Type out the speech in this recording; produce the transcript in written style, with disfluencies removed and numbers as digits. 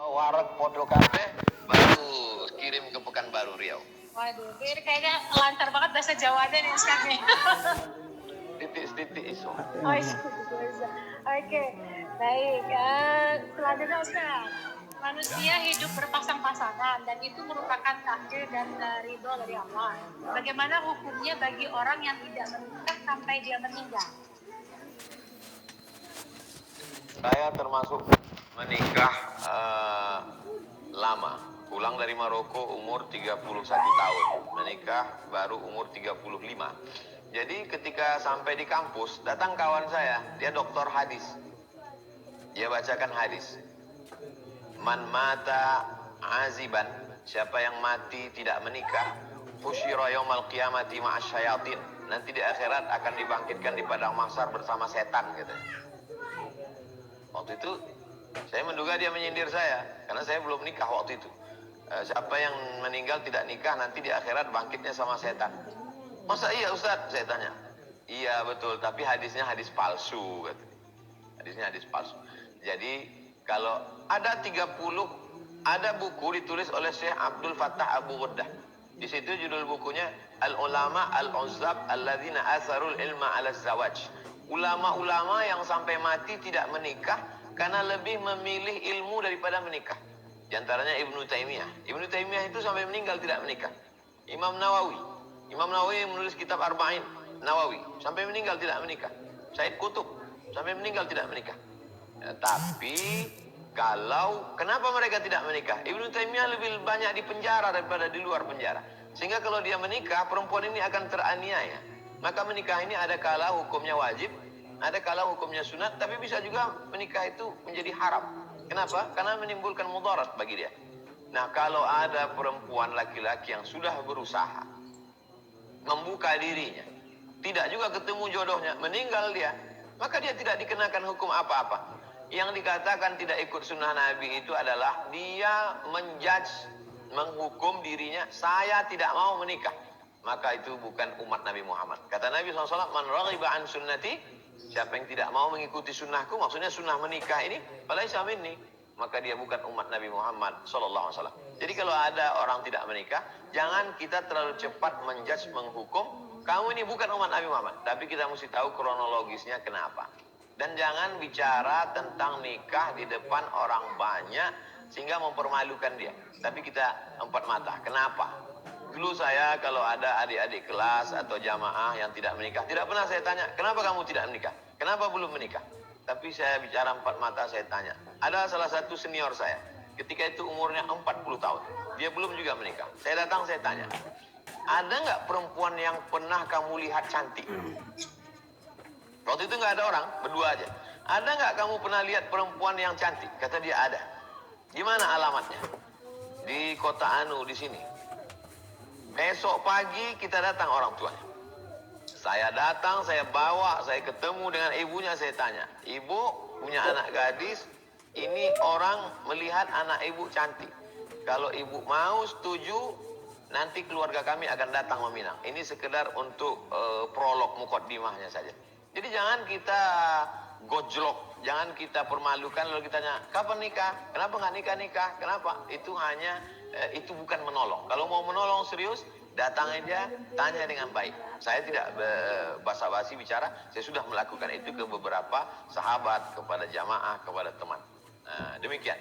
Warak Podo Cafe baru kirim ke Pekanbaru Riau. Waduh, ini kayaknya lancar banget bahasa Jawanya nih sekarang nih. Titik-titik iso. Oh iya, bisa. Oke, baik. Selanjutnya Ustaz, manusia hidup berpasang-pasangan dan itu merupakan takdir dan ridho dari Allah. Bagaimana hukumnya bagi orang yang tidak menikah sampai dia meninggal? Saya termasuk menikah lama. Pulang dari Maroko umur 31 tahun. Menikah baru umur 35. Jadi ketika sampai di kampus, datang kawan saya, dia doktor hadis. Dia bacakan hadis. Man mata aziban, siapa yang mati tidak menikah, husyira yaumal qiyamati ma'asyayatin. Nanti di akhirat akan dibangkitkan di padang mahsyar bersama setan gitu. Waktu itu saya menduga dia menyindir saya karena saya belum nikah waktu itu. Siapa yang meninggal tidak nikah nanti di akhirat bangkitnya sama setan. Masa iya Ustaz? Saya tanya. Iya betul, tapi hadisnya hadis palsu katanya. Hadisnya hadis palsu. Jadi kalau ada 30, ada buku ditulis oleh Syekh Abdul Fattah Abu Ghuddah. Di situ judul bukunya Al-Ulama Al-Uzzab Alladzina Asarul Ilma Ala Zawaj. Ulama-ulama yang sampai mati tidak menikah karena lebih memilih ilmu daripada menikah. Di antaranya Ibnu Taimiyah. Ibnu Taimiyah itu sampai meninggal tidak menikah. Imam Nawawi menulis kitab Arba'in Nawawi sampai meninggal tidak menikah. Said Qutb sampai meninggal tidak menikah. Tapi kenapa mereka tidak menikah? Ibnu Taimiyah lebih banyak di penjara daripada di luar penjara. Sehingga kalau dia menikah, perempuan ini akan teraniaya. Maka menikah ini ada kala hukumnya wajib, ada kala hukumnya sunat, tapi bisa juga menikah itu menjadi haram. Kenapa? Karena menimbulkan mudarat bagi dia. Nah, kalau ada perempuan laki-laki yang sudah berusaha membuka dirinya, tidak juga ketemu jodohnya, meninggal dia, maka dia tidak dikenakan hukum apa-apa. Yang dikatakan tidak ikut sunnah Nabi itu adalah dia menjudge, menghukum dirinya, saya tidak mau menikah. Maka itu bukan umat Nabi Muhammad. Kata Nabi SAW, man raghiba an sunnati, siapa yang tidak mau mengikuti sunnahku, maksudnya sunnah menikah ini, falaysa minni, maka dia bukan umat Nabi Muhammad SAW. Jadi kalau ada orang tidak menikah, jangan kita terlalu cepat menjudge, menghukum, kamu ini bukan umat Nabi Muhammad. Tapi kita mesti tahu kronologisnya kenapa. Dan jangan bicara tentang nikah di depan orang banyak sehingga mempermalukan dia. Tapi kita empat mata. Kenapa? Dulu saya kalau ada adik-adik kelas atau jamaah yang tidak menikah, tidak pernah saya tanya, kenapa kamu tidak menikah? Kenapa belum menikah? Tapi saya bicara empat mata, saya tanya. Ada salah satu senior saya, ketika itu umurnya 40 tahun. Dia belum juga menikah. Saya datang, saya tanya, ada nggak perempuan yang pernah kamu lihat cantik? Waktu itu nggak ada orang, berdua aja. Ada nggak kamu pernah lihat perempuan yang cantik? Kata dia ada. Di mana alamatnya? Di kota Anu, di sini. Besok pagi kita datang orang tuanya. Saya datang, saya bawa, saya ketemu dengan ibunya, saya tanya, ibu punya anak gadis, ini orang melihat anak ibu cantik. Kalau ibu mau setuju, nanti keluarga kami akan datang meminang. Ini sekedar untuk prolog mukaddimahnya saja. Jadi jangan kita gojlok, jangan kita permalukan lalu kita tanya, kapan nikah? Kenapa nggak nikah-nikah? Kenapa? Itu hanya itu bukan menolong. Kalau mau menolong serius, datang aja, tanya dengan baik. Saya tidak basa-basi bicara, saya sudah melakukan itu ke beberapa sahabat, kepada jamaah, kepada teman. Nah, demikian.